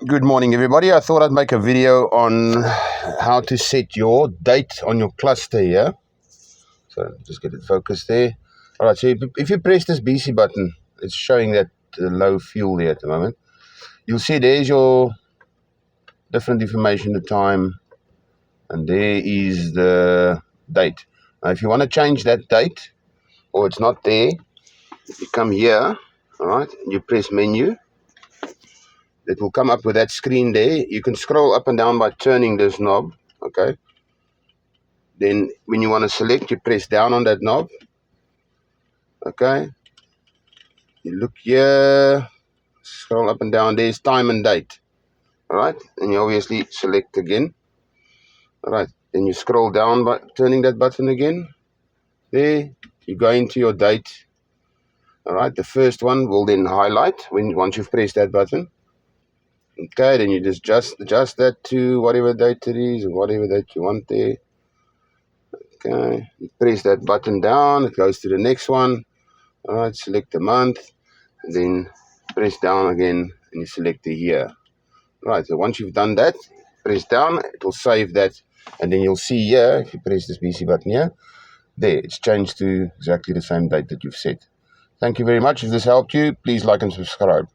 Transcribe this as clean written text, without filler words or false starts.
Good morning, everybody. I thought I'd make a video on how to set your date on your cluster here. So just get it focused there. All right, so if you press this BC button, it's showing that low fuel there at the moment. You'll see there's your different information, the time, and there is the date. Now, if you want to change that date, or it's not there, you come here, all right, and you press menu. It will come up with that screen there. You can scroll up and down by turning this knob, okay? Then when you want to select, you press down on that knob, okay? You look here, scroll up and down, there's time and date, all right? And you obviously select again, all right? Then you scroll down by turning that button again. There, you go into your date, all right? The first one will then highlight once you've pressed that button. Okay, then you just adjust that to whatever date it is, or whatever date you want there. Okay, you press that button down, it goes to the next one. All right, select the month, and then press down again, and you select the year. All right, so once you've done that, press down, it will save that, and then you'll see here, if you press this BC button here, there, it's changed to exactly the same date that you've set. Thank you very much. If this helped you, please like and subscribe.